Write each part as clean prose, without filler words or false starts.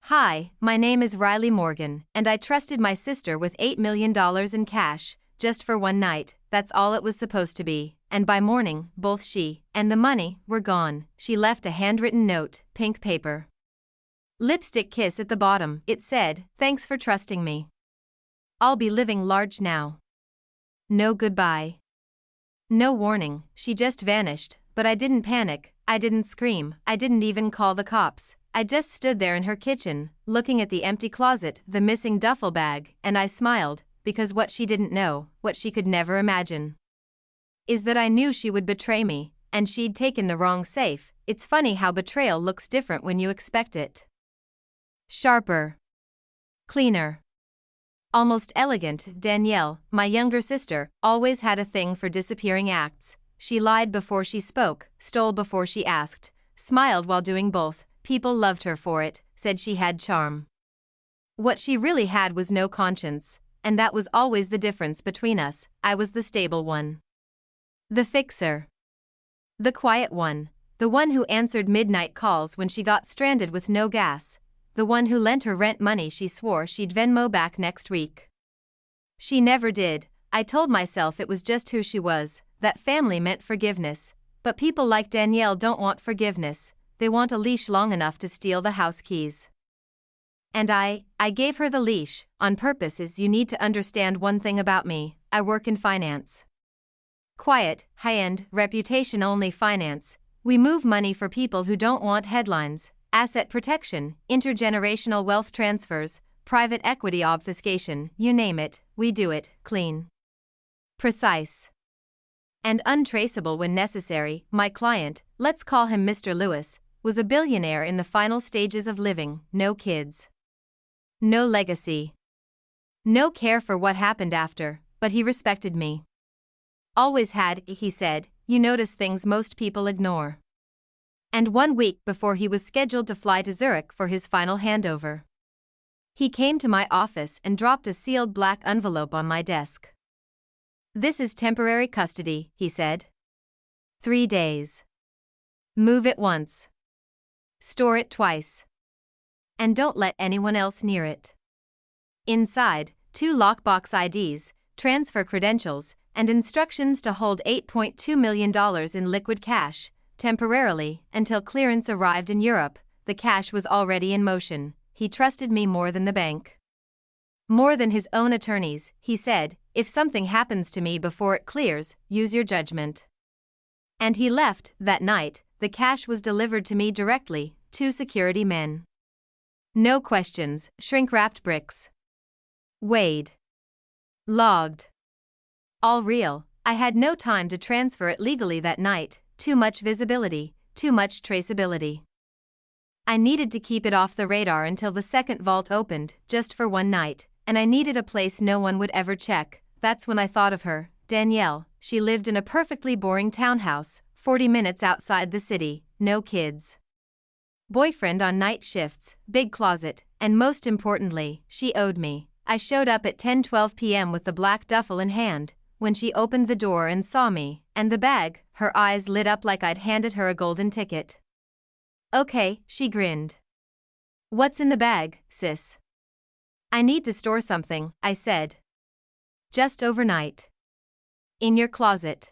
Hi, my name is Riley Morgan, and I trusted my sister with $8 million in cash, just for one night. That's all it was supposed to be, and by morning, both she and the money were gone. She left a handwritten note, pink paper. Lipstick kiss at the bottom. It said, "Thanks for trusting me. I'll be living large now." No goodbye. No warning, she just vanished, but I didn't panic, I didn't scream, I didn't even call the cops. I just stood there in her kitchen, looking at the empty closet, the missing duffel bag, and I smiled, because what she didn't know, what she could never imagine, is that I knew she would betray me, and she'd taken the wrong safe. It's funny how betrayal looks different when you expect it. Sharper. Cleaner. Almost elegant. Danielle, my younger sister, always had a thing for disappearing acts. She lied before she spoke, stole before she asked, smiled while doing both. People loved her for it, said she had charm. What she really had was no conscience, and that was always the difference between us. I was the stable one. The fixer. The quiet one. The one who answered midnight calls when she got stranded with no gas. The one who lent her rent money she swore she'd Venmo back next week. She never did. I told myself it was just who she was, that family meant forgiveness. But people like Danielle don't want forgiveness. They want a leash long enough to steal the house keys. And I gave her the leash, on purpose. As you need to understand one thing about me, I work in finance. Quiet, high-end, reputation-only finance. We move money for people who don't want headlines, asset protection, intergenerational wealth transfers, private equity obfuscation, you name it, we do it, clean, precise, and untraceable when necessary. My client, let's call him Mr. Lewis, was a billionaire in the final stages of living, no kids. No legacy. No care for what happened after, but he respected me. Always had, he said. You notice things most people ignore. And 1 week before he was scheduled to fly to Zurich for his final handover, he came to my office and dropped a sealed black envelope on my desk. "This is temporary custody," he said. 3 days. Move it once. Store it twice. And don't let anyone else near it. Inside, 2 lockbox IDs, transfer credentials, and instructions to hold $8.2 million in liquid cash, temporarily, until clearance arrived in Europe. The cash was already in motion. He trusted me more than the bank. More than his own attorneys, he said. If something happens to me before it clears, use your judgment. And he left. That night, the cash was delivered to me directly, 2 security men. No questions, shrink-wrapped bricks. Weighed. Logged. All real. I had no time to transfer it legally that night. Too much visibility, too much traceability. I needed to keep it off the radar until the second vault opened, just for one night, and I needed a place no one would ever check. That's when I thought of her, Danielle. She lived in a perfectly boring townhouse, 40 minutes outside the city, no kids. Boyfriend on night shifts, big closet, and most importantly, she owed me. I showed up at 10:12 p.m. with the black duffel in hand. When she opened the door and saw me, and the bag, her eyes lit up like I'd handed her a golden ticket. "Okay," she grinned. "What's in the bag, sis?" "I need to store something," I said. "Just overnight. In your closet."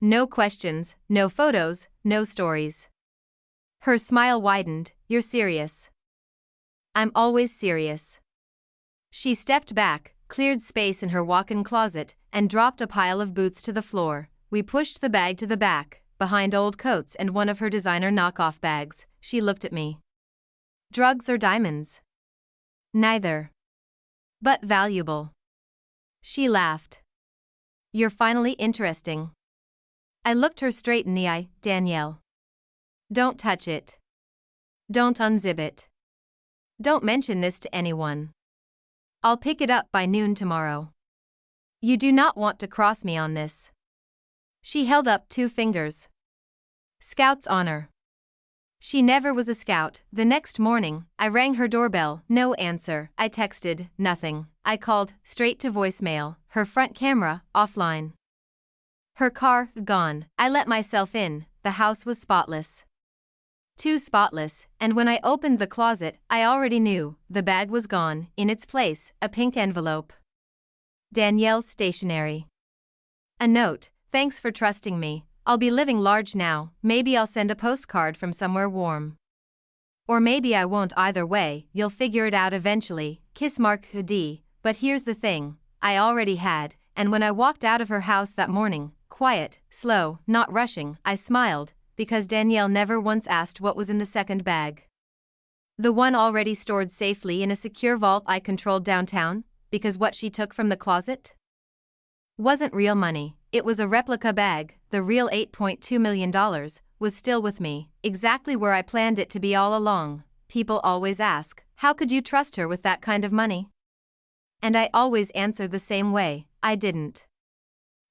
No questions, no photos, no stories. Her smile widened. "You're serious?" "I'm always serious." She stepped back, cleared space in her walk-in closet, and dropped a pile of boots to the floor. We pushed the bag to the back, behind old coats and one of her designer knockoff bags. She looked at me. "Drugs or diamonds?" "Neither. But valuable." She laughed. "You're finally interesting." I looked her straight in the eye. "Danielle. Don't touch it. Don't unzip it. Don't mention this to anyone. I'll pick it up by noon tomorrow. You do not want to cross me on this." She held up 2 fingers. "Scout's honor." She never was a scout. The next morning, I rang her doorbell, no answer. I texted, nothing. I called, straight to voicemail, her front camera, offline. Her car, gone. I let myself in. The house was spotless. too spotless, and when I opened the closet, I already knew, the bag was gone, in its place, a pink envelope. Danielle's stationery. A note, thanks for trusting me, I'll be living large now, maybe I'll send a postcard from somewhere warm. Or maybe I won't, either way, you'll figure it out eventually, kiss mark D. But here's the thing, I already had, and when I walked out of her house that morning, quiet, slow, not rushing, I smiled, because Danielle never once asked what was in the second bag. The one already stored safely in a secure vault I controlled downtown, because what she took from the closet wasn't real money, it was a replica bag, the real $8.2 million, was still with me, exactly where I planned it to be all along. People always ask, how could you trust her with that kind of money? And I always answer the same way, I didn't.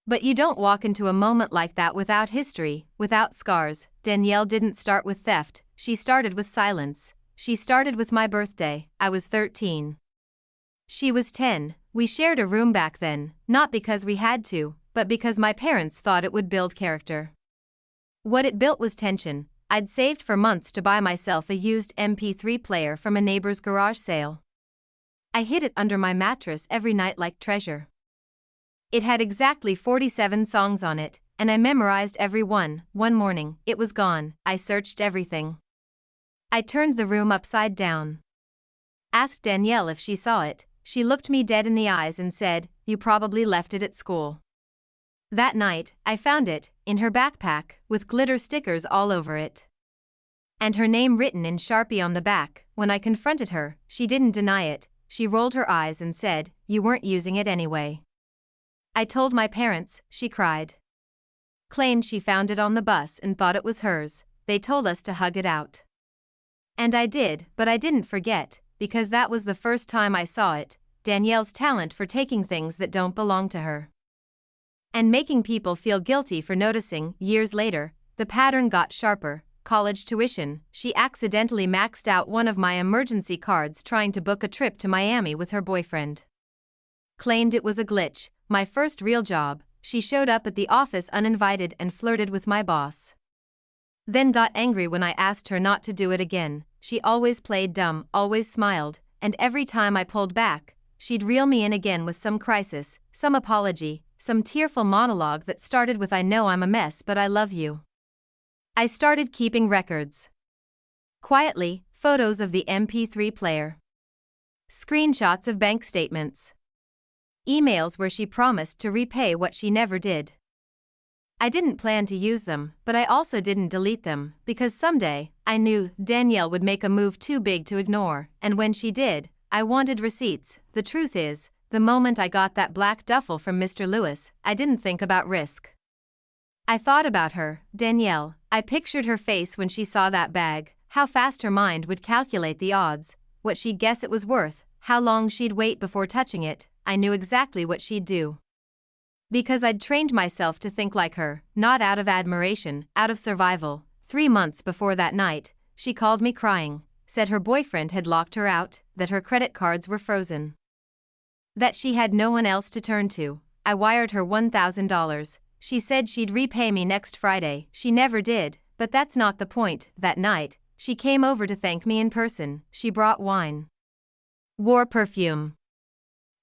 But you don't walk into a moment like that without history, without scars. Danielle didn't start with theft, she started with silence. She started with my birthday, I was 13. She was 10, we shared a room back then, not because we had to, but because my parents thought it would build character. What it built was tension. I'd saved for months to buy myself a used MP3 player from a neighbor's garage sale. I hid it under my mattress every night like treasure. It had exactly 47 songs on it, and I memorized every one. One morning, it was gone. I searched everything. I turned the room upside down. Asked Danielle if she saw it. She looked me dead in the eyes and said, "You probably left it at school." That night, I found it, in her backpack, with glitter stickers all over it. And her name written in Sharpie on the back. When I confronted her, she didn't deny it, she rolled her eyes and said, "You weren't using it anyway." I told my parents, she cried. Claimed she found it on the bus and thought it was hers, they told us to hug it out. And I did, but I didn't forget, because that was the first time I saw it, Danielle's talent for taking things that don't belong to her and making people feel guilty for noticing. Years later, the pattern got sharper. College tuition, she accidentally maxed out one of my emergency cards trying to book a trip to Miami with her boyfriend. Claimed it was a glitch. My first real job, she showed up at the office uninvited and flirted with my boss. Then got angry when I asked her not to do it again. She always played dumb, always smiled, and every time I pulled back, she'd reel me in again with some crisis, some apology, some tearful monologue that started with, "I know I'm a mess but I love you." I started keeping records. Quietly, photos of the MP3 player. Screenshots of bank statements. Emails where she promised to repay what she never did. I didn't plan to use them, but I also didn't delete them, because someday, I knew, Danielle would make a move too big to ignore, and when she did, I wanted receipts. The truth is, the moment I got that black duffel from Mr. Lewis, I didn't think about risk. I thought about her, Danielle. I pictured her face when she saw that bag, how fast her mind would calculate the odds, what she'd guess it was worth, how long she'd wait before touching it. I knew exactly what she'd do. Because I'd trained myself to think like her, not out of admiration, out of survival. 3 months before that night, she called me crying, said her boyfriend had locked her out, that her credit cards were frozen, that she had no one else to turn to. I wired her $1,000. She said she'd repay me next Friday. She never did, but that's not the point. That night, she came over to thank me in person. She brought wine, wore perfume,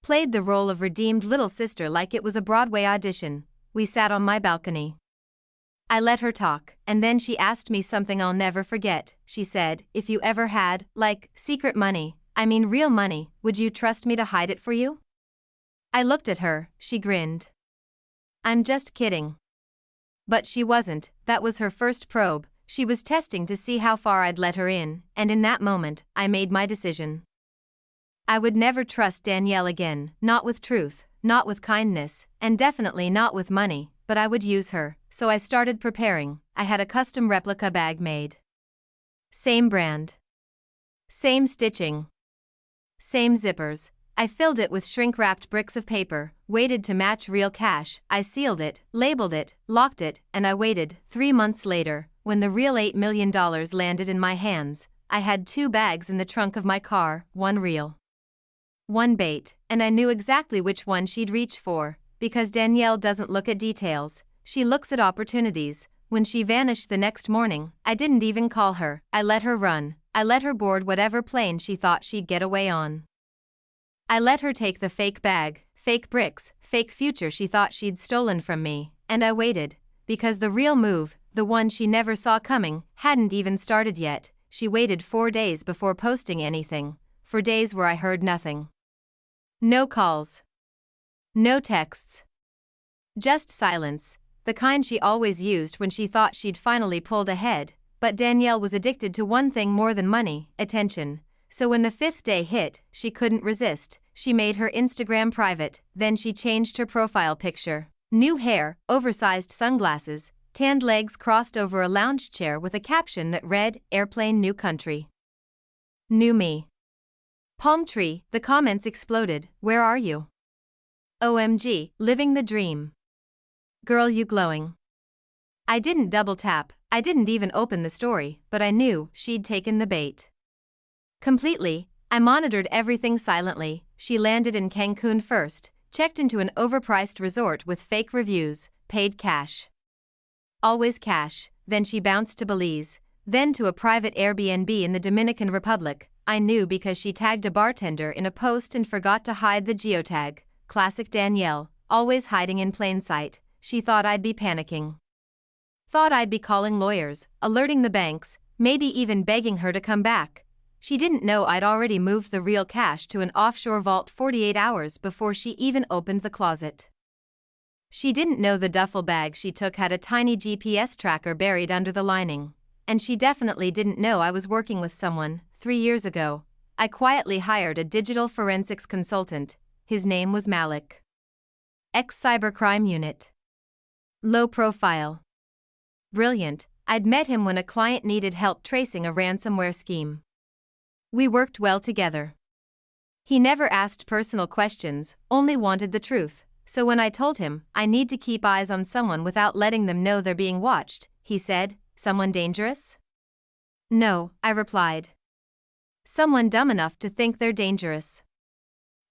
played the role of redeemed little sister like it was a Broadway audition. We sat on my balcony. I let her talk, and then she asked me something I'll never forget. She said, "If you ever had, like, secret money, I mean real money, would you trust me to hide it for you?" I looked at her, she grinned. "I'm just kidding." But she wasn't. That was her first probe. She was testing to see how far I'd let her in, and in that moment, I made my decision. I would never trust Danielle again, not with truth, not with kindness, and definitely not with money, but I would use her, so I started preparing. I had a custom replica bag made. Same brand. Same stitching. Same zippers. I filled it with shrink-wrapped bricks of paper, waited to match real cash. I sealed it, labeled it, locked it, and I waited. 3 months later, when the real $8 million landed in my hands, I had 2 bags in the trunk of my car, one real, one bait, and I knew exactly which one she'd reach for, because Danielle doesn't look at details, she looks at opportunities. When she vanished the next morning, I didn't even call her. I let her run. I let her board whatever plane she thought she'd get away on. I let her take the fake bag, fake bricks, fake future she thought she'd stolen from me, and I waited, because the real move, the one she never saw coming, hadn't even started yet. She waited 4 days before posting anything, for days where I heard nothing. No calls. No texts. Just silence, the kind she always used when she thought she'd finally pulled ahead. But Danielle was addicted to one thing more than money, attention. So when the 5th day hit, she couldn't resist. She made her Instagram private, then she changed her profile picture. New hair, oversized sunglasses, tanned legs crossed over a lounge chair with a caption that read, "Airplane New Country." New me. Palm tree, the comments exploded, "Where are you? OMG, living the dream. Girl, you glowing." I didn't double tap, I didn't even open the story, but I knew she'd taken the bait. Completely, I monitored everything silently. She landed in Cancun first, checked into an overpriced resort with fake reviews, paid cash. Always cash, then she bounced to Belize, then to a private Airbnb in the Dominican Republic. I knew because she tagged a bartender in a post and forgot to hide the geotag. Classic Danielle, always hiding in plain sight. She thought I'd be panicking. Thought I'd be calling lawyers, alerting the banks, maybe even begging her to come back. She didn't know I'd already moved the real cash to an offshore vault 48 hours before she even opened the closet. She didn't know the duffel bag she took had a tiny GPS tracker buried under the lining. And she definitely didn't know I was working with someone. 3 years ago, I quietly hired a digital forensics consultant. His name was Malik. Ex-cybercrime unit. Low profile. Brilliant, I'd met him when a client needed help tracing a ransomware scheme. We worked well together. He never asked personal questions, only wanted the truth. So when I told him, I need to keep eyes on someone without letting them know they're being watched, he said, "Someone dangerous?" "No," I replied. "Someone dumb enough to think they're dangerous."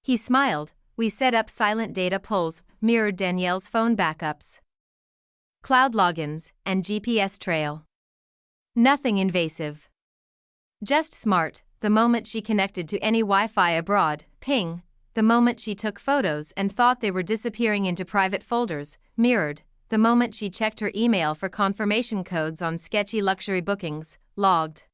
He smiled. We set up silent data pulls, mirrored Danielle's phone backups, cloud logins, and GPS trail. Nothing invasive. Just smart. The moment she connected to any Wi-Fi abroad, ping. The moment she took photos and thought they were disappearing into private folders, mirrored. The moment she checked her email for confirmation codes on sketchy luxury bookings, logged.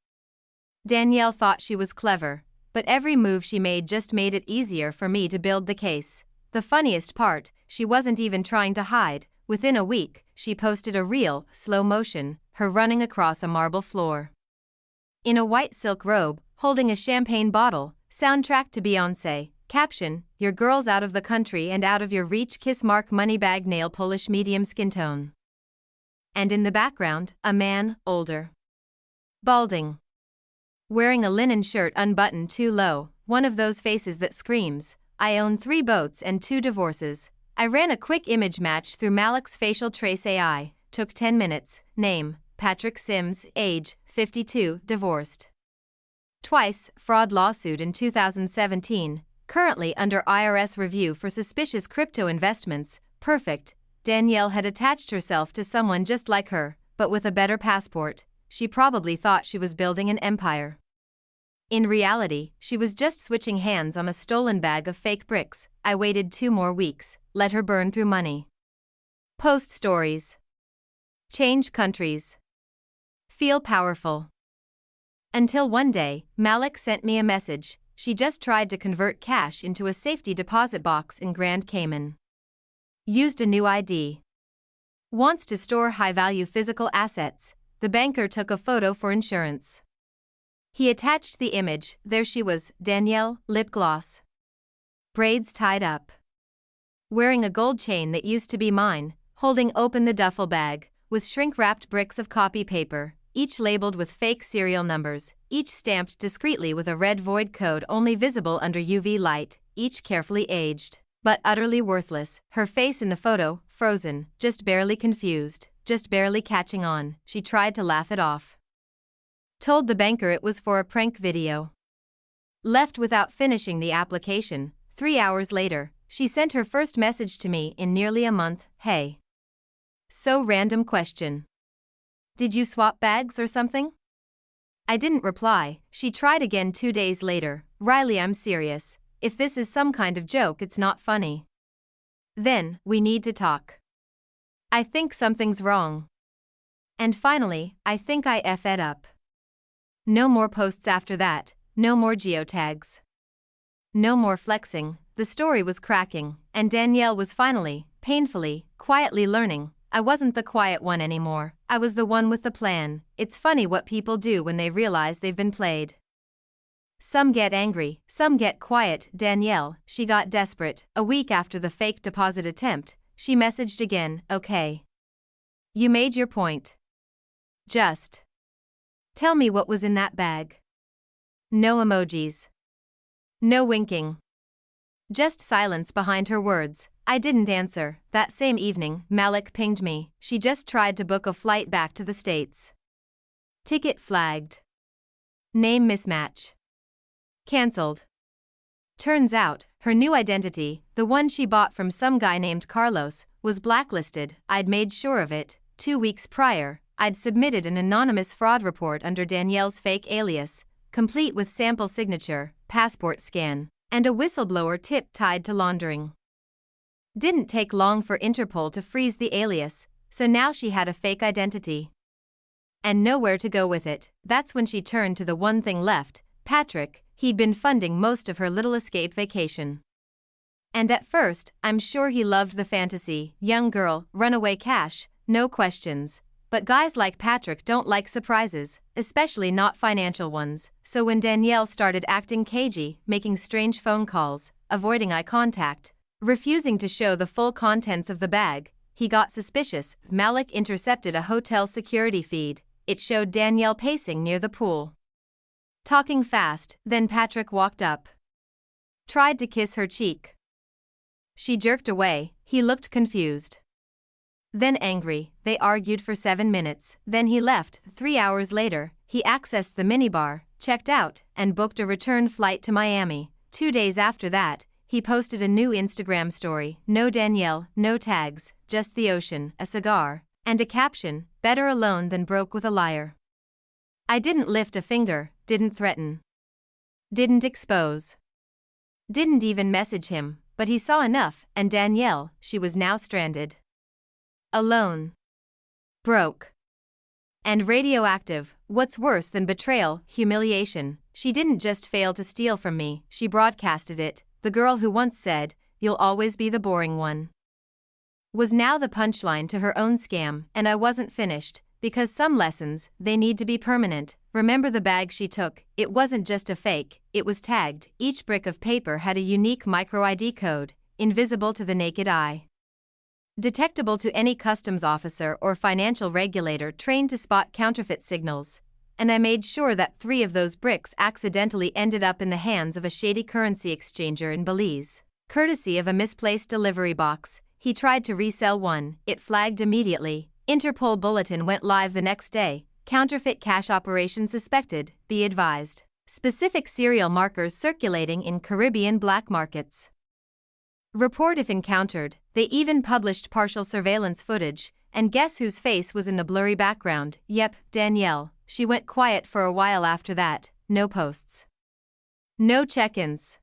Danielle thought she was clever, but every move she made just made it easier for me to build the case. The funniest part, she wasn't even trying to hide. Within a week, she posted a reel, slow motion, her running across a marble floor. In a white silk robe, holding a champagne bottle, soundtrack to Beyoncé, caption, "Your girl's out of the country and out of your reach, kiss mark money bag nail polish medium skin tone." And in the background, a man, older. Balding. Wearing a linen shirt unbuttoned too low, one of those faces that screams, "I own 3 boats and 2 divorces." I ran a quick image match through Malik's facial trace AI, took 10 minutes, name, Patrick Sims, age, 52, divorced. Twice, fraud lawsuit in 2017, currently under IRS review for suspicious crypto investments, perfect. Danielle had attached herself to someone just like her, but with a better passport. She probably thought she was building an empire. In reality, she was just switching hands on a stolen bag of fake bricks. I waited 2 more weeks, let her burn through money. Post stories. Change countries. Feel powerful. Until one day, Malik sent me a message. She just tried to convert cash into a safety deposit box in Grand Cayman. Used a new ID. Wants to store high-value physical assets. The banker took a photo for insurance. He attached the image. There she was, Danielle, lip gloss. Braids tied up. Wearing a gold chain that used to be mine, holding open the duffel bag, with shrink-wrapped bricks of copy paper, each labeled with fake serial numbers, each stamped discreetly with a red void code only visible under UV light, each carefully aged, but utterly worthless. Her face in the photo, frozen, just barely confused, just barely catching on. She tried to laugh it off. Told the banker it was for a prank video. Left without finishing the application. 3 hours later, she sent her first message to me in nearly a month. "Hey. So random question. Did you swap bags or something? I didn't reply. She tried again 2 days later. Riley, I'm serious. If this is some kind of joke, it's not funny. Then, we need to talk. I think something's wrong. And finally, I think I f'd up. No more posts after that, no more geotags. No more flexing. The story was cracking, and Danielle was finally, painfully, quietly learning. I wasn't the quiet one anymore, I was the one with the plan. It's funny what people do when they realize they've been played. Some get angry, some get quiet. Danielle, she got desperate. A week after the fake deposit attempt, she messaged again, okay. You made your point. Just tell me what was in that bag. No emojis. No winking. Just silence behind her words. I didn't answer. That same evening, Malik pinged me. She just tried to book a flight back to the States. Ticket flagged. Name mismatch. Cancelled. Turns out, her new identity, the one she bought from some guy named Carlos, was blacklisted. I'd made sure of it. 2 weeks prior, I'd submitted an anonymous fraud report under Danielle's fake alias, complete with sample signature, passport scan, and a whistleblower tip tied to laundering. Didn't take long for Interpol to freeze the alias, so now she had a fake identity. And nowhere to go with it. That's when she turned to the one thing left, Patrick. He'd been funding most of her little escape vacation. And at first, I'm sure he loved the fantasy, young girl, runaway cash, no questions. But guys like Patrick don't like surprises, especially not financial ones, so when Danielle started acting cagey, making strange phone calls, avoiding eye contact, refusing to show the full contents of the bag, he got suspicious. Malik intercepted a hotel security feed. It showed Danielle pacing near the pool, talking fast. Then Patrick walked up, tried to kiss her cheek. She jerked away. He looked confused, then angry. They argued for 7 minutes, then he left. 3 hours later, he accessed the minibar, checked out, and booked a return flight to Miami. 2 days after that, he posted a new Instagram story. No Danielle, no tags, just the ocean, a cigar, and a caption, better alone than broke with a liar. I didn't lift a finger, didn't threaten, didn't expose, didn't even message him, but he saw enough, and Danielle, she was now stranded. Alone. Broke. And radioactive. What's worse than betrayal, humiliation. She didn't just fail to steal from me, she broadcasted it. The girl who once said, "You'll always be the boring one," was now the punchline to her own scam. And I wasn't finished, because some lessons, they need to be permanent. Remember the bag she took? It wasn't just a fake, it was tagged. Each brick of paper had a unique micro ID code, invisible to the naked eye, detectable to any customs officer or financial regulator trained to spot counterfeit signals. And I made sure that 3 of those bricks accidentally ended up in the hands of a shady currency exchanger in Belize. Courtesy of a misplaced delivery box, he tried to resell one. It flagged immediately. Interpol bulletin went live the next day. Counterfeit cash operation suspected, be advised. Specific serial markers circulating in Caribbean black markets. Report if encountered. They even published partial surveillance footage, and guess whose face was in the blurry background? Yep, Danielle. She went quiet for a while after that. No posts, no check-ins,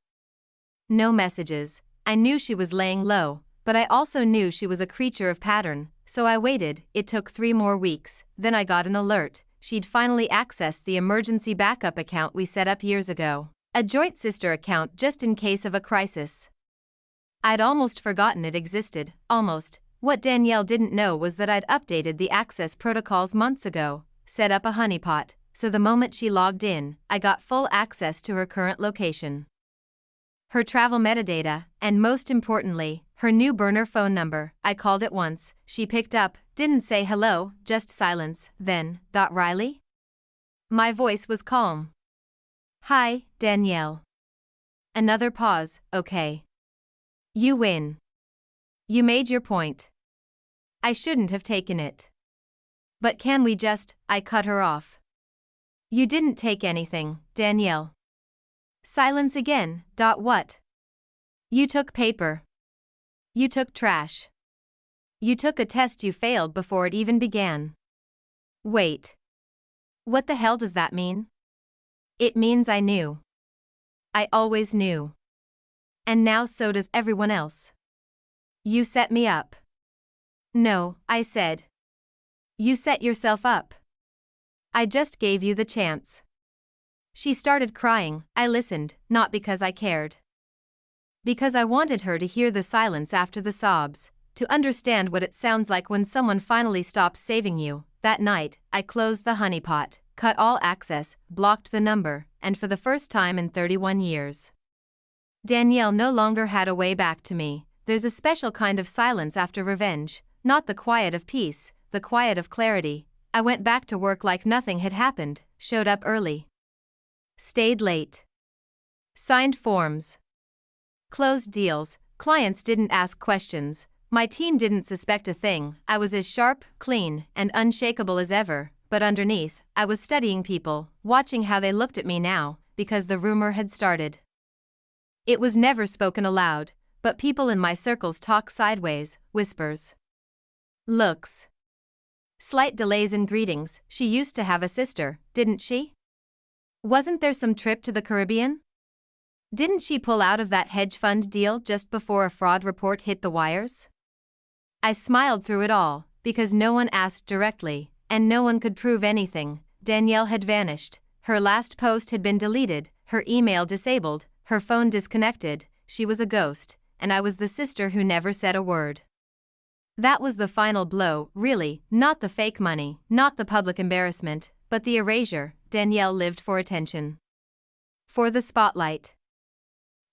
no messages. I knew she was laying low, but I also knew she was a creature of pattern, so I waited. It took 3 more weeks, then I got an alert. She'd finally accessed the emergency backup account we set up years ago. A joint sister account just in case of a crisis. I'd almost forgotten it existed, almost. What Danielle didn't know was that I'd updated the access protocols months ago, set up a honeypot, so the moment she logged in, I got full access to her current location, her travel metadata, and most importantly, her new burner phone number. I called it once, she picked up, didn't say hello, just silence. Then, Riley? My voice was calm. Hi, Danielle. Another pause. Okay. You win. You made your point. I shouldn't have taken it. But can we just, I cut her off. You didn't take anything, Danielle. Silence again. What? You took paper. You took trash. You took a test you failed before it even began. Wait. What the hell does that mean? It means I knew. I always knew. And now so does everyone else. You set me up. No, I said. You set yourself up. I just gave you the chance. She started crying. I listened, not because I cared. Because I wanted her to hear the silence after the sobs, to understand what it sounds like when someone finally stops saving you. That night, I closed the honeypot, cut all access, blocked the number, and for the first time in 31 years. Danielle no longer had a way back to me. There's a special kind of silence after revenge, not the quiet of peace, the quiet of clarity. I went back to work like nothing had happened, showed up early. Stayed late. Signed forms. Closed deals. Clients didn't ask questions. My team didn't suspect a thing. I was as sharp, clean, and unshakable as ever, but underneath, I was studying people, watching how they looked at me now, because the rumor had started. It was never spoken aloud, but people in my circles talk sideways, whispers. Looks. Slight delays in greetings. She used to have a sister, didn't she? Wasn't there some trip to the Caribbean? Didn't she pull out of that hedge fund deal just before a fraud report hit the wires? I smiled through it all, because no one asked directly, and no one could prove anything. Danielle had vanished. Her last post had been deleted, her email disabled, her phone disconnected. She was a ghost, and I was the sister who never said a word. That was the final blow, really, not the fake money, not the public embarrassment, but the erasure. Danielle lived for attention. For the spotlight.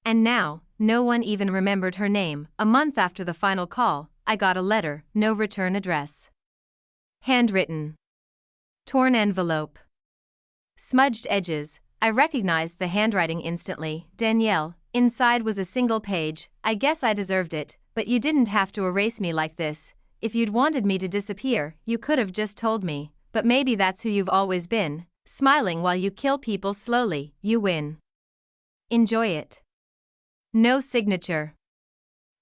And now, no one even remembered her name. A month after the final call, I got a letter, no return address. Handwritten. Torn envelope. Smudged edges. I recognized the handwriting instantly. Danielle. Inside was a single page. I guess I deserved it, but you didn't have to erase me like this. If you'd wanted me to disappear, you could have just told me. But maybe that's who you've always been, smiling while you kill people slowly. You win. Enjoy it. No signature.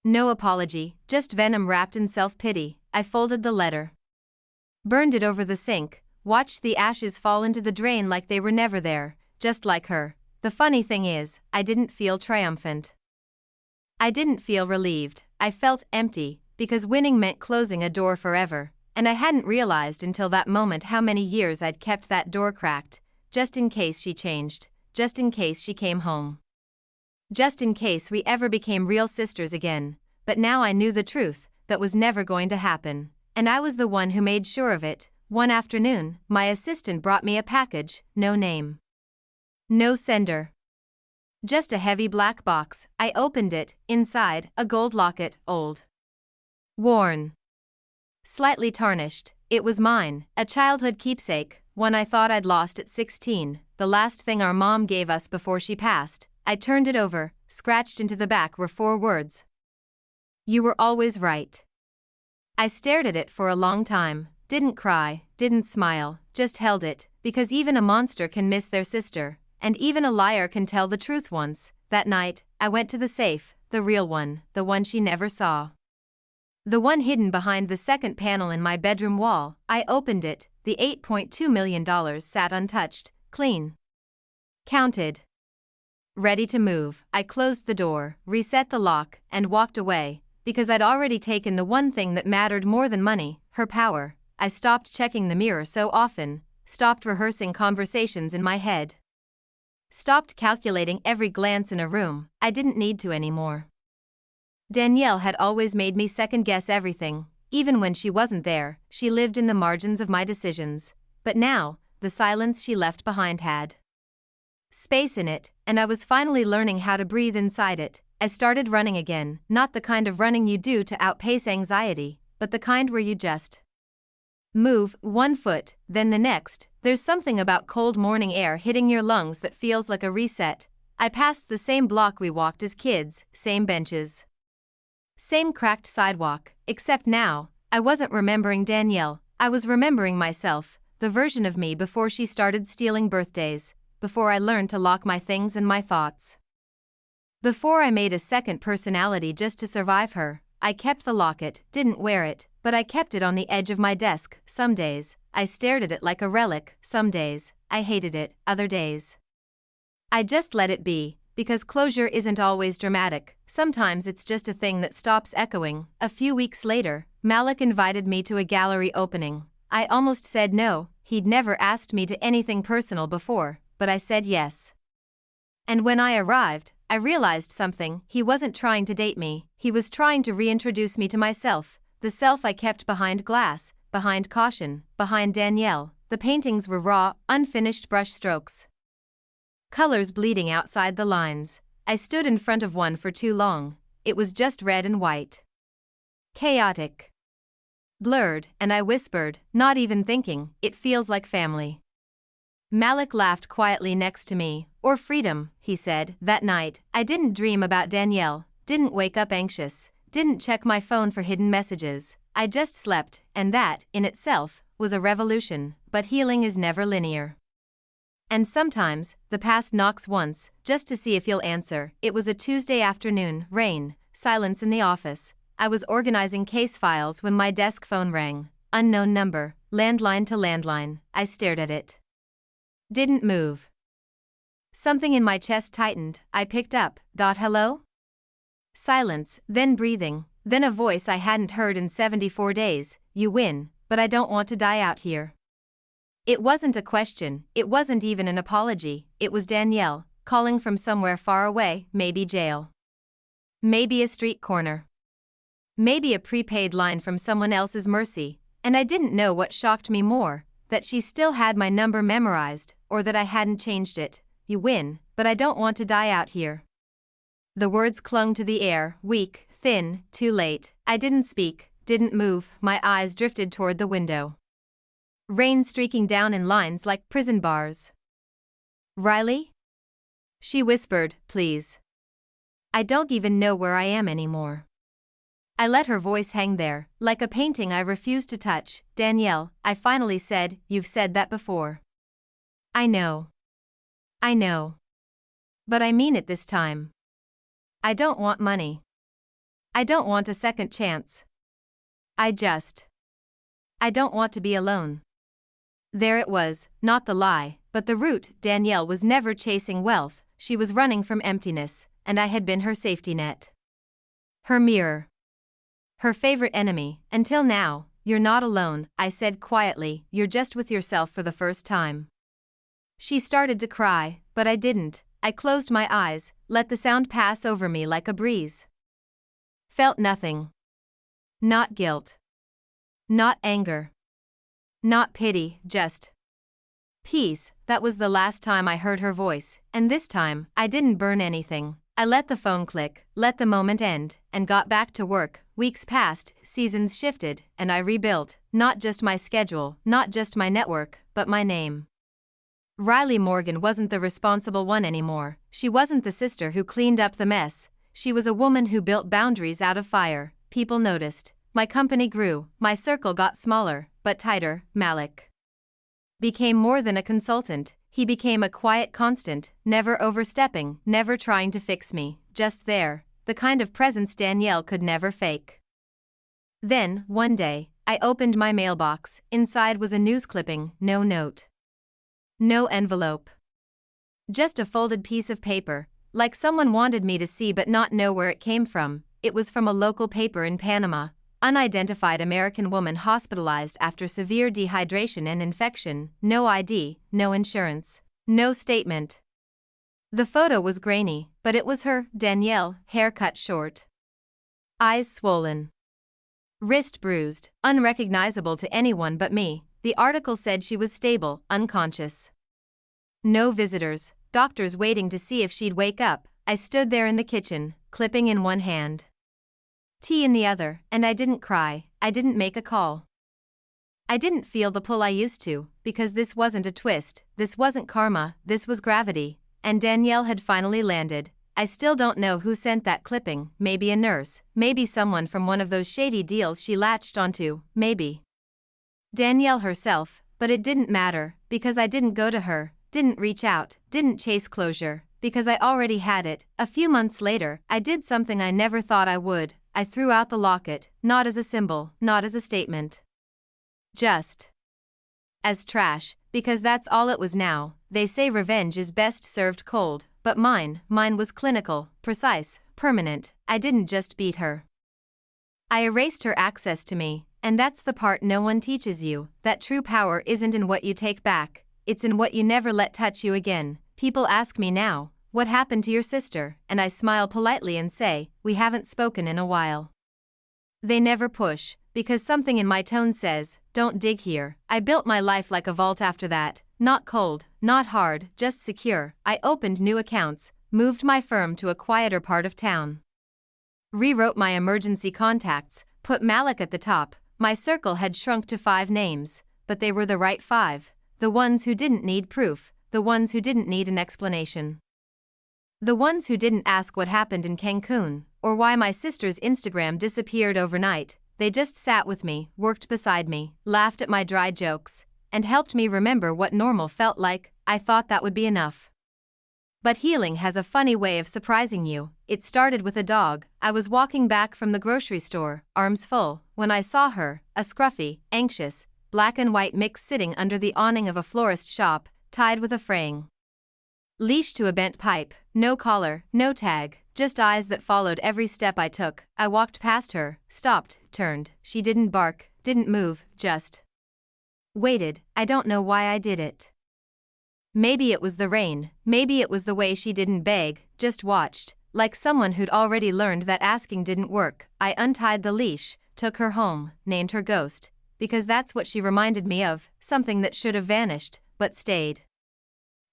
No apology, just venom wrapped in self-pity. I folded the letter. Burned it over the sink, watched the ashes fall into the drain like they were never there, just like her. The funny thing is, I didn't feel triumphant. I didn't feel relieved. I felt empty, because winning meant closing a door forever, and I hadn't realized until that moment how many years I'd kept that door cracked, just in case she changed, just in case she came home. Just in case we ever became real sisters again. But now I knew the truth, that was never going to happen, and I was the one who made sure of it. One afternoon, my assistant brought me a package, no name. No sender. Just a heavy black box. I opened it. Inside, a gold locket, old. Worn. Slightly tarnished. It was mine, a childhood keepsake, one I thought I'd lost at 16, the last thing our mom gave us before she passed. I turned it over. Scratched into the back were 4 words. You were always right. I stared at it for a long time, didn't cry, didn't smile, just held it, because even a monster can miss their sister, and even a liar can tell the truth once. That night, I went to the safe, the real one, the one she never saw. The one hidden behind the second panel in my bedroom wall. I opened it. The $8.2 million sat untouched, clean. Counted. Ready to move. I closed the door, reset the lock, and walked away, because I'd already taken the one thing that mattered more than money, her power. I stopped checking the mirror so often, stopped rehearsing conversations in my head. Stopped calculating every glance in a room. I didn't need to anymore. Danielle had always made me second-guess everything. Even when she wasn't there, she lived in the margins of my decisions. But now, the silence she left behind had space in it, and I was finally learning how to breathe inside it. I started running again, not the kind of running you do to outpace anxiety, but the kind where you just move one foot, then the next. There's something about cold morning air hitting your lungs that feels like a reset. I passed the same block we walked as kids, same benches. Same cracked sidewalk, except now, I wasn't remembering Danielle, I was remembering myself, the version of me before she started stealing birthdays, before I learned to lock my things and my thoughts. Before I made a second personality just to survive her. I kept the locket, didn't wear it, but I kept it on the edge of my desk. Some days, I stared at it like a relic. Some days, I hated it, other days I just let it be, because closure isn't always dramatic, sometimes it's just a thing that stops echoing. A few weeks later, Malik invited me to a gallery opening. I almost said no, he'd never asked me to anything personal before, but I said yes. And when I arrived, I realized something. He wasn't trying to date me, he was trying to reintroduce me to myself, the self I kept behind glass, behind caution, behind Danielle. The paintings were raw, unfinished brush strokes. Colors bleeding outside the lines. I stood in front of one for too long. It was just red and white. Chaotic. Blurred, and I whispered, not even thinking, it feels like family. Malik laughed quietly next to me. Or freedom, he said. That night, I didn't dream about Danielle, didn't wake up anxious, didn't check my phone for hidden messages. I just slept, and that, in itself, was a revolution. But healing is never linear. And sometimes, the past knocks once, just to see if you'll answer. It was a Tuesday afternoon, rain, silence in the office. I was organizing case files when my desk phone rang. Unknown number, landline to landline. I stared at it. Didn't move. Something in my chest tightened. I picked up. Hello? Silence, then breathing, then a voice I hadn't heard in 74 days. You win, but I don't want to die out here. It wasn't a question, it wasn't even an apology, it was Danielle, calling from somewhere far away, maybe jail. Maybe a street corner. Maybe a prepaid line from someone else's mercy, and I didn't know what shocked me more, that she still had my number memorized, or that I hadn't changed it. You win, but I don't want to die out here. The words clung to the air, weak, thin, too late. I didn't speak, didn't move, my eyes drifted toward the window. Rain streaking down in lines like prison bars. Riley? She whispered, please. I don't even know where I am anymore. I let her voice hang there, like a painting I refused to touch. Danielle, I finally said, you've said that before. I know. I know. But I mean it this time. I don't want money. I don't want a second chance. I don't want to be alone. There it was, not the lie, but the root. Danielle was never chasing wealth, she was running from emptiness, and I had been her safety net. Her mirror. Her favorite enemy, until now. You're not alone, I said quietly, you're just with yourself for the first time. She started to cry, but I didn't. I closed my eyes, let the sound pass over me like a breeze. Felt nothing. Not guilt. Not anger. Not pity, just peace. That was the last time I heard her voice, and this time, I didn't burn anything. I let the phone click, let the moment end, and got back to work. Weeks passed, seasons shifted, and I rebuilt, not just my schedule, not just my network, but my name. Riley Morgan wasn't the responsible one anymore. She wasn't the sister who cleaned up the mess. She was a woman who built boundaries out of fire. People noticed. My company grew, my circle got smaller, but tighter. Malik became more than a consultant, he became a quiet constant, never overstepping, never trying to fix me, just there, the kind of presence Danielle could never fake. Then, one day, I opened my mailbox. Inside was a news clipping, no note. No envelope. Just a folded piece of paper, like someone wanted me to see but not know where it came from. It was from a local paper in Panama. Unidentified American woman hospitalized after severe dehydration and infection. No ID, no insurance, no statement. The photo was grainy, but it was her, Danielle, hair cut short. Eyes swollen. Wrist bruised, unrecognizable to anyone but me. The article said she was stable, unconscious. No visitors, doctors waiting to see if she'd wake up. I stood there in the kitchen, clipping in one hand, tea in the other, and I didn't cry, I didn't make a call. I didn't feel the pull I used to, because this wasn't a twist, this wasn't karma, this was gravity, and Danielle had finally landed. I still don't know who sent that clipping, maybe a nurse, maybe someone from one of those shady deals she latched onto, maybe Danielle herself, but it didn't matter, because I didn't go to her, didn't reach out, didn't chase closure, because I already had it. A few months later, I did something I never thought I would. I threw out the locket, not as a symbol, not as a statement. Just as trash, because that's all it was now. They say revenge is best served cold, but mine was clinical, precise, permanent. I didn't just beat her. I erased her access to me, and that's the part no one teaches you, that true power isn't in what you take back, it's in what you never let touch you again. People ask me now, what happened to your sister, and I smile politely and say, we haven't spoken in a while. They never push, because something in my tone says, don't dig here. I built my life like a vault after that, not cold, not hard, just secure. I opened new accounts, moved my firm to a quieter part of town. Rewrote my emergency contacts, put Malik at the top. My circle had shrunk to 5 names, but they were the right 5, the ones who didn't need proof, the ones who didn't need an explanation. The ones who didn't ask what happened in Cancun, or why my sister's Instagram disappeared overnight. They just sat with me, worked beside me, laughed at my dry jokes, and helped me remember what normal felt like. I thought that would be enough. But healing has a funny way of surprising you. It started with a dog. I was walking back from the grocery store, arms full, when I saw her, a scruffy, anxious, black and white mix sitting under the awning of a florist shop, tied with a fraying leash to a bent pipe, no collar, no tag, just eyes that followed every step I took. I walked past her, stopped, turned. She didn't bark, didn't move, just waited. I don't know why I did it. Maybe it was the rain, maybe it was the way she didn't beg, just watched, like someone who'd already learned that asking didn't work. I untied the leash, took her home, named her Ghost, because that's what she reminded me of, something that should have vanished, but stayed.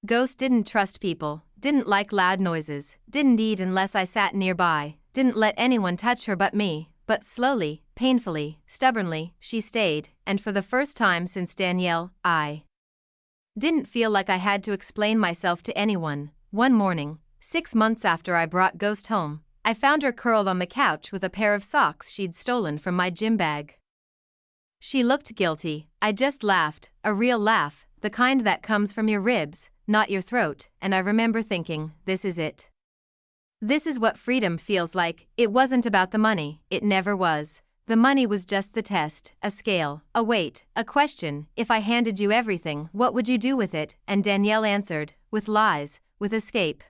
Ghost didn't trust people, didn't like loud noises, didn't eat unless I sat nearby, didn't let anyone touch her but me, but slowly, painfully, stubbornly, she stayed, and for the first time since Danielle, I didn't feel like I had to explain myself to anyone. One morning, 6 months after I brought Ghost home, I found her curled on the couch with a pair of socks she'd stolen from my gym bag. She looked guilty. I just laughed, a real laugh, the kind that comes from your ribs, not your throat, and I remember thinking, this is it. This is what freedom feels like. It wasn't about the money, it never was. The money was just the test, a scale, a weight, a question. If I handed you everything, what would you do with it? And Danielle answered, with lies, with escape.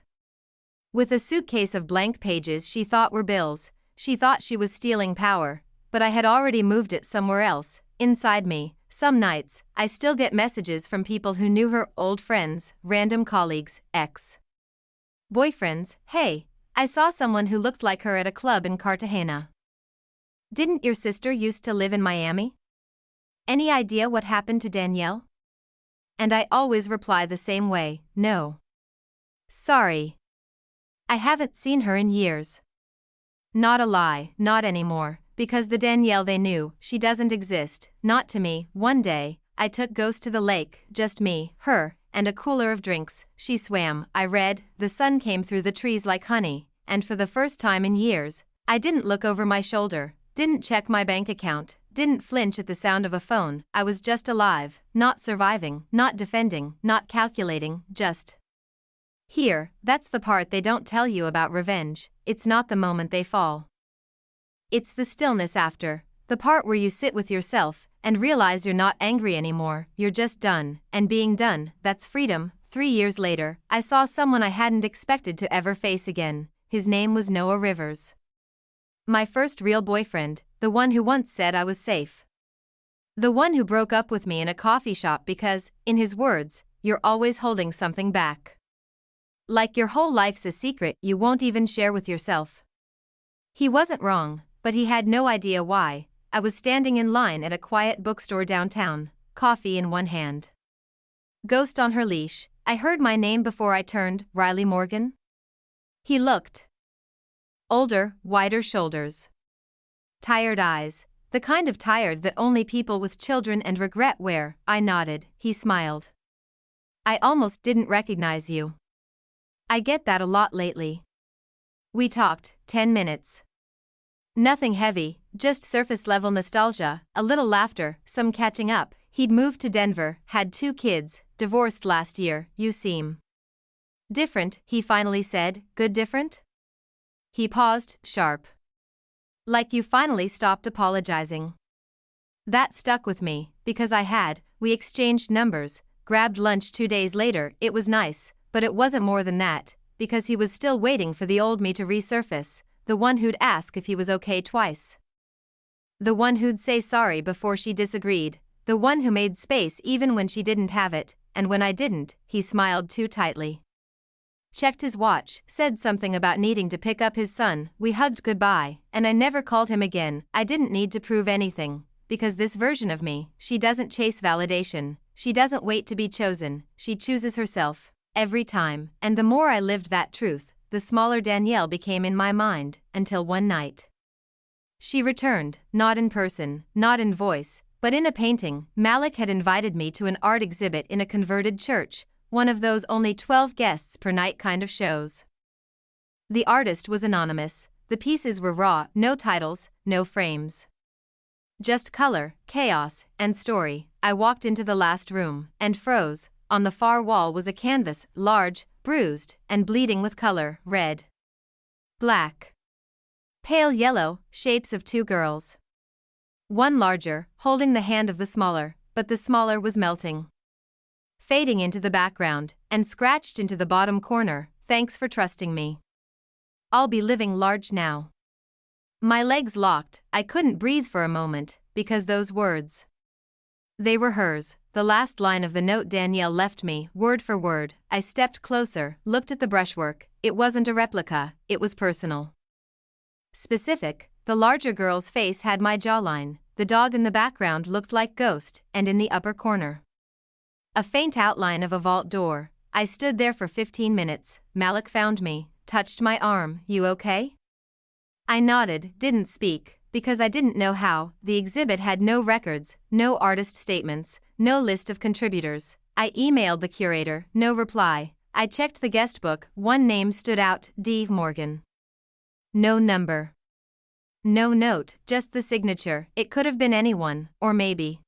With a suitcase of blank pages she thought were bills. She thought she was stealing power, but I had already moved it somewhere else, inside me. Some nights, I still get messages from people who knew her, old friends, random colleagues, ex-boyfriends. Hey, I saw someone who looked like her at a club in Cartagena. Didn't your sister used to live in Miami? Any idea what happened to Danielle? And I always reply the same way, no. Sorry. I haven't seen her in years. Not a lie, not anymore, because the Danielle they knew, she doesn't exist, not to me. One day, I took Ghost to the lake, just me, her, and a cooler of drinks. She swam, I read, the sun came through the trees like honey, and for the first time in years, I didn't look over my shoulder, didn't check my bank account, didn't flinch at the sound of a phone. I was just alive, not surviving, not defending, not calculating, just here. That's the part they don't tell you about revenge. It's not the moment they fall. It's the stillness after, the part where you sit with yourself and realize you're not angry anymore, you're just done, and being done, that's freedom. 3 years later, I saw someone I hadn't expected to ever face again. His name was Noah Rivers. My first real boyfriend, the one who once said I was safe. The one who broke up with me in a coffee shop because, in his words, you're always holding something back. Like your whole life's a secret you won't even share with yourself. He wasn't wrong, but he had no idea why. I was standing in line at a quiet bookstore downtown, coffee in one hand. Ghost on her leash. I heard my name before I turned, Riley Morgan. He looked older, wider shoulders. Tired eyes, the kind of tired that only people with children and regret wear. I nodded, he smiled. I almost didn't recognize you. I get that a lot lately. We talked, 10 minutes. Nothing heavy, just surface-level nostalgia, a little laughter, some catching up. He'd moved to Denver, had 2 kids, divorced last year. You seem different, he finally said. Good different? He paused, sharp. Like you finally stopped apologizing. That stuck with me, because I had, we exchanged numbers, grabbed lunch 2 days later. It was nice, but it wasn't more than that, because he was still waiting for the old me to resurface, the one who'd ask if he was okay twice. The one who'd say sorry before she disagreed, the one who made space even when she didn't have it, and when I didn't, he smiled too tightly. Checked his watch, said something about needing to pick up his son, we hugged goodbye, and I never called him again. I didn't need to prove anything, because this version of me, she doesn't chase validation, she doesn't wait to be chosen, she chooses herself, every time, and the more I lived that truth, the smaller Danielle became in my mind, until one night. She returned, not in person, not in voice, but in a painting. Malik had invited me to an art exhibit in a converted church, one of those only 12 guests per night kind of shows. The artist was anonymous, the pieces were raw, no titles, no frames. Just color, chaos, and story. I walked into the last room, and froze. On the far wall was a canvas, large, bruised, and bleeding with color, red, black, pale yellow, shapes of two girls. One larger, holding the hand of the smaller, but the smaller was melting, fading into the background, and scratched into the bottom corner. Thanks for trusting me. I'll be living large now. My legs locked, I couldn't breathe for a moment, because those words. They were hers, the last line of the note Danielle left me, word for word. I stepped closer, looked at the brushwork. It wasn't a replica, it was personal. Specific. The larger girl's face had my jawline, the dog in the background looked like Ghost, and in the upper corner, a faint outline of a vault door. I stood there for 15 minutes. Malik found me, touched my arm. You okay? I nodded, didn't speak, because I didn't know how. The exhibit had no records, no artist statements, no list of contributors. I emailed the curator, no reply. I checked the guest book, one name stood out, D. Morgan. No number. No note, just the signature. It could have been anyone, or maybe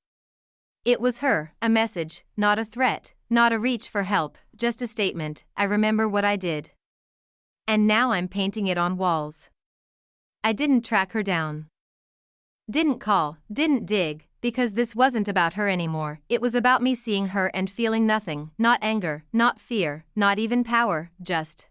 it was her, a message, not a threat, not a reach for help, just a statement. I remember what I did. And now I'm painting it on walls. I didn't track her down. Didn't call, didn't dig, because this wasn't about her anymore. It was about me seeing her and feeling nothing, not anger, not fear, not even power, just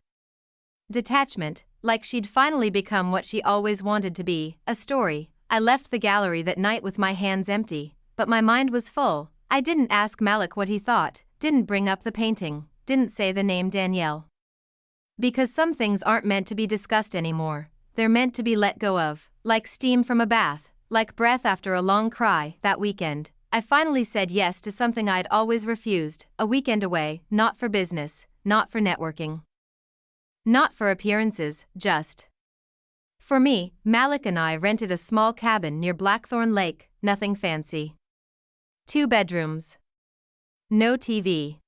detachment, like she'd finally become what she always wanted to be, a story. I left the gallery that night with my hands empty, but my mind was full. I didn't ask Malik what he thought, didn't bring up the painting, didn't say the name Danielle. Because some things aren't meant to be discussed anymore, they're meant to be let go of, like steam from a bath, like breath after a long cry. That weekend, I finally said yes to something I'd always refused, a weekend away, not for business, not for networking, not for appearances, just for me. Malik and I rented a small cabin near Blackthorn Lake, nothing fancy. 2 bedrooms. No TV.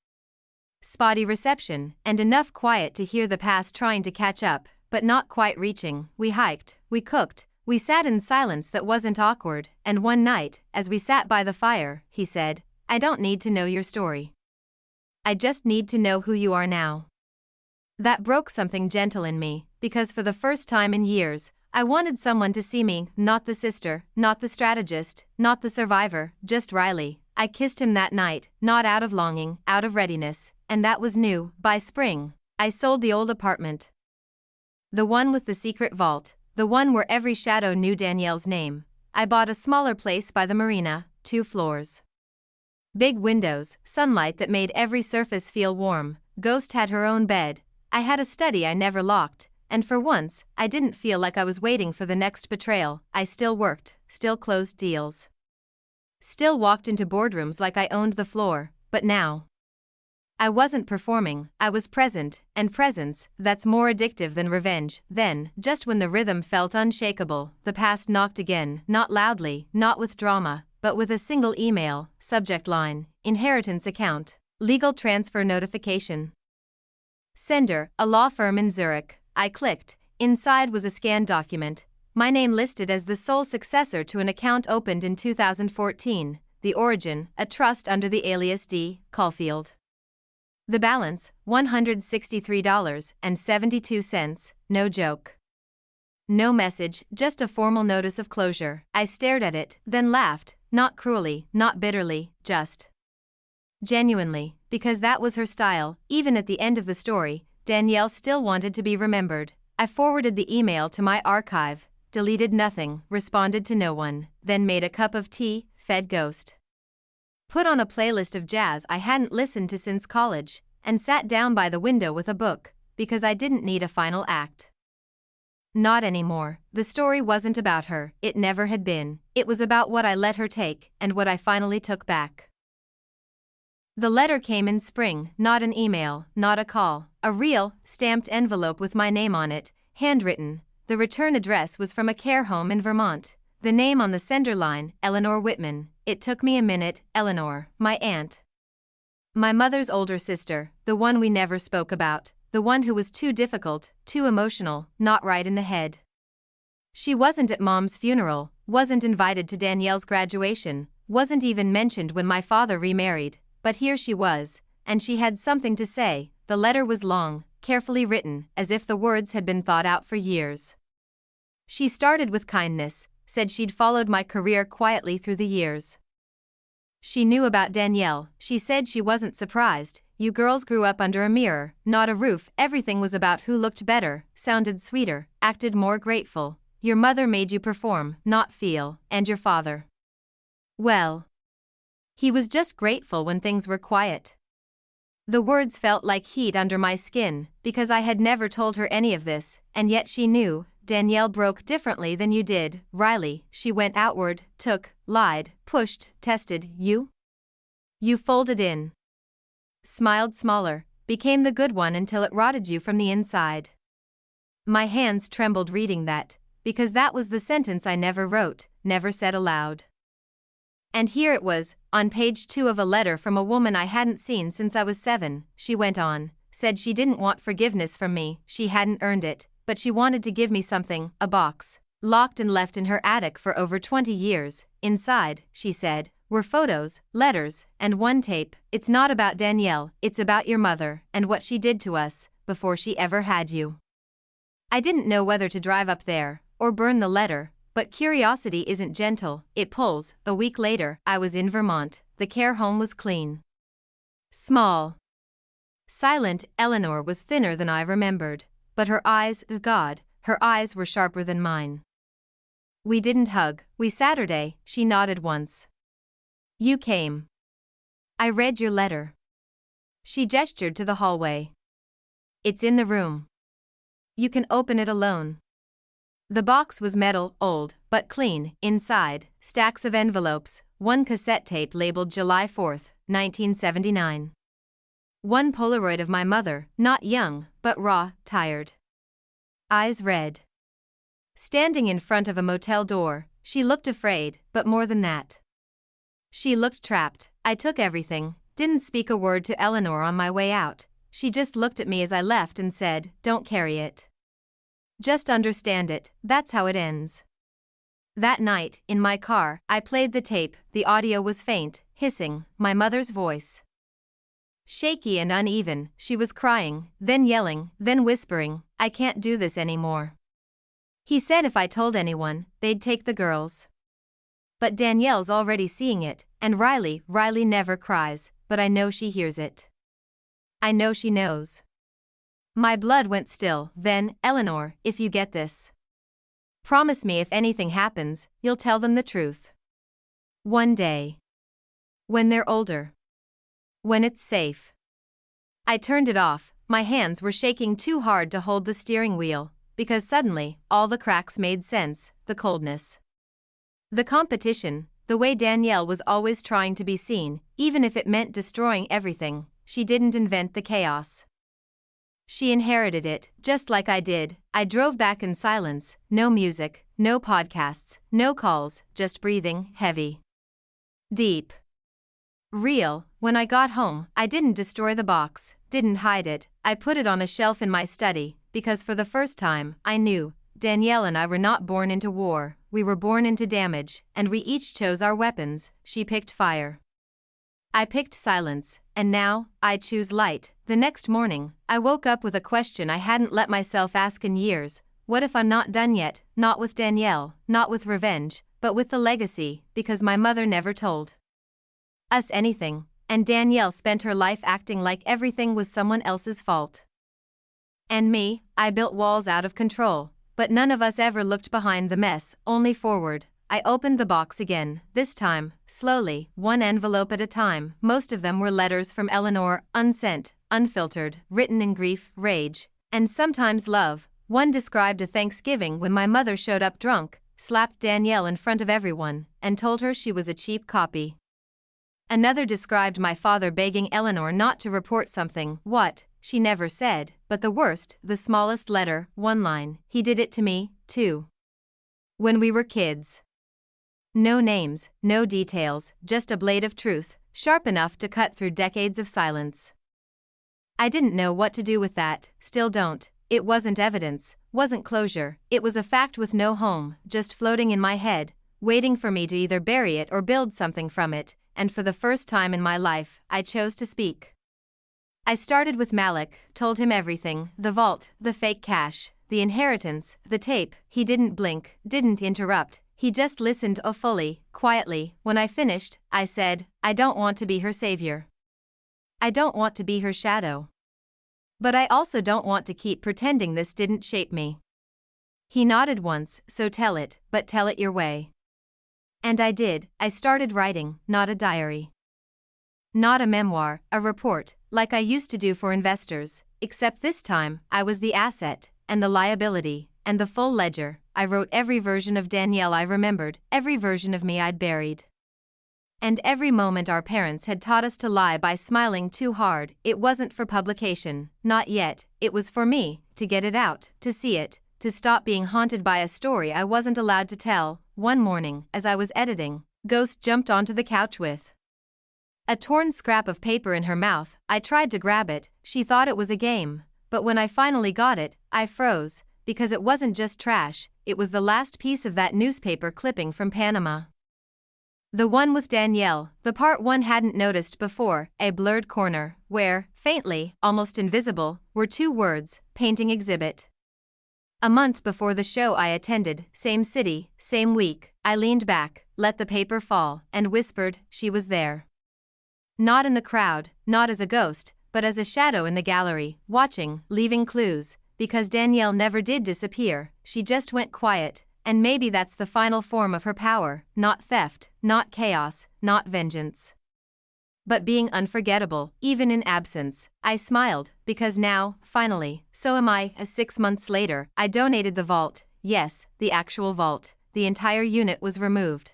Spotty reception, and enough quiet to hear the past trying to catch up, but not quite reaching. We hiked, we cooked, we sat in silence that wasn't awkward, and one night, as we sat by the fire, he said, I don't need to know your story. I just need to know who you are now. That broke something gentle in me, because for the first time in years, I wanted someone to see me, not the sister, not the strategist, not the survivor, just Riley. I kissed him that night, not out of longing, out of readiness, and that was new. By spring, I sold the old apartment. The one with the secret vault, the one where every shadow knew Danielle's name. I bought a smaller place by the marina, 2 floors. Big windows, sunlight that made every surface feel warm. Ghost had her own bed. I had a study I never locked. And for once, I didn't feel like I was waiting for the next betrayal. I still worked, still closed deals, still walked into boardrooms like I owned the floor, but now I wasn't performing, I was present, and presence, that's more addictive than revenge. Then, just when the rhythm felt unshakable, the past knocked again, not loudly, not with drama, but with a single email, subject line, inheritance account, legal transfer notification. Sender, a law firm in Zurich. I clicked. Inside was a scanned document. My name listed as the sole successor to an account opened in 2014. The origin, a trust under the alias D. Caulfield. The balance, $163.72. No joke. No message, just a formal notice of closure. I stared at it, then laughed, not cruelly, not bitterly, just Genuinely, because that was her style. Even at the end of the story, Danielle still wanted to be remembered. I forwarded the email to my archive, deleted nothing, responded to no one, then made a cup of tea, fed Ghost. Put on a playlist of jazz I hadn't listened to since college, and sat down by the window with a book, because I didn't need a final act. Not anymore. The story wasn't about her, it never had been. It was about what I let her take, and what I finally took back. The letter came in spring, not an email, not a call, a real, stamped envelope with my name on it, handwritten. The return address was from a care home in Vermont. The name on the sender line, Eleanor Whitman. It took me a minute. Eleanor, my aunt. My mother's older sister, the one we never spoke about, the one who was too difficult, too emotional, not right in the head. She wasn't at Mom's funeral, wasn't invited to Danielle's graduation, wasn't even mentioned when my father remarried, but here she was, and she had something to say. The letter was long, carefully written, as if the words had been thought out for years. She started with kindness, said she'd followed my career quietly through the years. She knew about Danielle. She said she wasn't surprised. You girls grew up under a mirror, not a roof. Everything was about who looked better, sounded sweeter, acted more grateful. Your mother made you perform, not feel, and your father, well, he was just grateful when things were quiet. The words felt like heat under my skin, because I had never told her any of this, and yet she knew. Danielle broke differently than you did, Riley. She went outward, took, lied, pushed, tested. You folded in. Smiled smaller, became the good one until it rotted you from the inside. My hands trembled reading that, because that was the sentence I never wrote, never said aloud. And here it was, on page 2 of a letter from a woman I hadn't seen since I was 7, she went on, said she didn't want forgiveness from me, she hadn't earned it, but she wanted to give me something, a box, locked and left in her attic for over 20 years. Inside, she said, were photos, letters, and one tape. It's not about Danielle, it's about your mother, and what she did to us, before she ever had you. I didn't know whether to drive up there, or burn the letter, but curiosity isn't gentle, it pulls. A week later, I was in Vermont. The care home was clean. Small. Silent. Eleanor was thinner than I remembered, but her eyes, God, her eyes were sharper than mine. We didn't hug. Saturday, she nodded once. You came. I read your letter. She gestured to the hallway. It's in the room. You can open it alone. The box was metal, old, but clean. Inside, stacks of envelopes, one cassette tape labeled July 4, 1979. One Polaroid of my mother, not young, but raw, tired. Eyes red. Standing in front of a motel door, she looked afraid, but more than that. She looked trapped. I took everything, didn't speak a word to Eleanor on my way out. She just looked at me as I left and said, "Don't carry it. Just understand it, that's how it ends." That night, in my car, I played the tape. The audio was faint, hissing, my mother's voice. Shaky and uneven. She was crying, then yelling, then whispering, "I can't do this anymore." He said if I told anyone, they'd take the girls. But Danielle's already seeing it, and Riley never cries, but I know she hears it. I know she knows. My blood went still. Then, Eleanor, if you get this, promise me if anything happens, you'll tell them the truth. One day. When they're older. When it's safe. I turned it off. My hands were shaking too hard to hold the steering wheel, because suddenly, all the cracks made sense. The coldness. The competition, the way Danielle was always trying to be seen, even if it meant destroying everything. She didn't invent the chaos. She inherited it, just like I did. I drove back in silence, no music, no podcasts, no calls, just breathing, heavy. Deep. Real. When I got home, I didn't destroy the box, didn't hide it. I put it on a shelf in my study, because for the first time, I knew, Danielle and I were not born into war, we were born into damage, and we each chose our weapons. She picked fire. I picked silence, and now, I choose light. The next morning, I woke up with a question I hadn't let myself ask in years. What if I'm not done yet, not with Danielle, not with revenge, but with the legacy, because my mother never told us anything. and Danielle spent her life acting like everything was someone else's fault. And me, I built walls out of control, but none of us ever looked behind the mess, only forward. I opened the box again, this time, slowly, one envelope at a time. Most of them were letters from Eleanor, unsent, unfiltered, written in grief, rage, and sometimes love. One described a Thanksgiving when my mother showed up drunk, slapped Danielle in front of everyone, and told her she was a cheap copy. Another described my father begging Eleanor not to report something, what, she never said, but the worst, the smallest letter, one line, he did it to me, too. When we were kids. No names, no details, just a blade of truth, sharp enough to cut through decades of silence. I didn't know what to do with that, still don't. It wasn't evidence, wasn't closure, it was a fact with no home, just floating in my head, waiting for me to either bury it or build something from it, and for the first time in my life, I chose to speak. I started with Malik, told him everything, the vault, the fake cash, the inheritance, the tape. He didn't blink, didn't interrupt, he just listened fully, quietly. When I finished, I said, I don't want to be her savior. I don't want to be her shadow. But I also don't want to keep pretending this didn't shape me. He nodded once, so tell it, but tell it your way. And I did. I started writing, not a diary. Not a memoir, a report, like I used to do for investors, except this time, I was the asset, and the liability, and the full ledger. I wrote every version of Danielle I remembered, every version of me I'd buried. And every moment our parents had taught us to lie by smiling too hard. It wasn't for publication, not yet, it was for me, to get it out, to see it, to stop being haunted by a story I wasn't allowed to tell. One morning, as I was editing, Ghost jumped onto the couch with a torn scrap of paper in her mouth. I tried to grab it, she thought it was a game, but when I finally got it, I froze, because it wasn't just trash, it was the last piece of that newspaper clipping from Panama. The one with Danielle, the part one hadn't noticed before, a blurred corner, where, faintly, almost invisible, were two words, painting exhibit. A month before the show I attended, same city, same week, I leaned back, let the paper fall, and whispered, she was there. Not in the crowd, not as a ghost, but as a shadow in the gallery, watching, leaving clues, because Danielle never did disappear, she just went quiet. And maybe that's the final form of her power, not theft, not chaos, not vengeance. But being unforgettable, even in absence. I smiled, because now, finally, so am I. 6 months later, I donated the vault, yes, the actual vault. The entire unit was removed.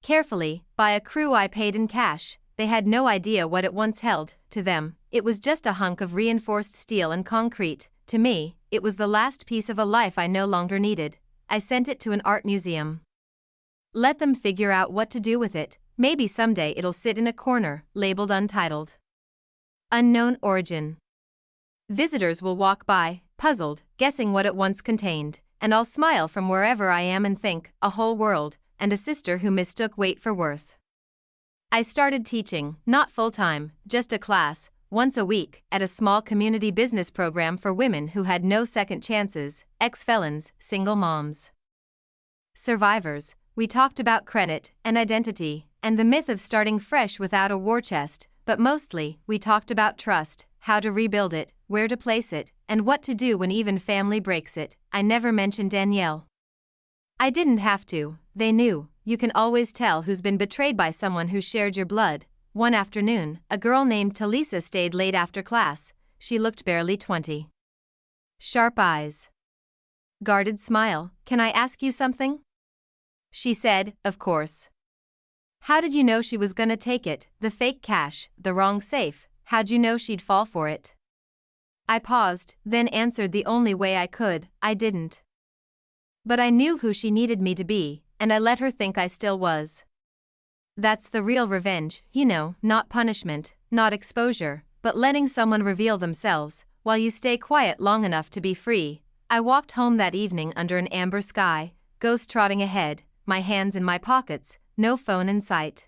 Carefully, by a crew I paid in cash. They had no idea what it once held. To them, it was just a hunk of reinforced steel and concrete. To me, it was the last piece of a life I no longer needed. I sent it to an art museum. Let them figure out what to do with it. Maybe someday it'll sit in a corner, labeled untitled. Unknown origin. Visitors will walk by, puzzled, guessing what it once contained, and I'll smile from wherever I am and think, a whole world, and a sister who mistook weight for worth. I started teaching, not full-time, just a class, once a week, at a small community business program for women who had no second chances, ex-felons, single moms. Survivors. We talked about credit and identity, and the myth of starting fresh without a war chest, but mostly, we talked about trust, how to rebuild it, where to place it, and what to do when even family breaks it. I never mentioned Danielle. I didn't have to, they knew. You can always tell who's been betrayed by someone who shared your blood. One afternoon, a girl named Talisa stayed late after class. She looked barely 20. Sharp eyes. Guarded smile. Can I ask you something? She said, of course. How did you know she was gonna take it, the fake cash, the wrong safe? How'd you know she'd fall for it? I paused, then answered the only way I could, I didn't. But I knew who she needed me to be, and I let her think I still was. That's the real revenge, you know, not punishment, not exposure, but letting someone reveal themselves, while you stay quiet long enough to be free. I walked home that evening under an amber sky, Ghost trotting ahead, my hands in my pockets, no phone in sight.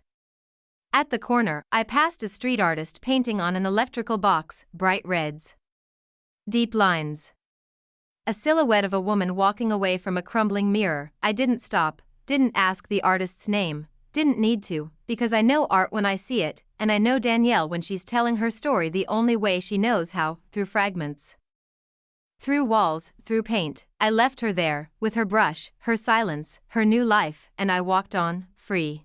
At the corner, I passed a street artist painting on an electrical box, bright reds. Deep lines. A silhouette of a woman walking away from a crumbling mirror. I didn't stop, didn't ask the artist's name. Didn't need to, because I know art when I see it, and I know Danielle when she's telling her story the only way she knows how, through fragments. Through walls, through paint. I left her there, with her brush, her silence, her new life, and I walked on, free.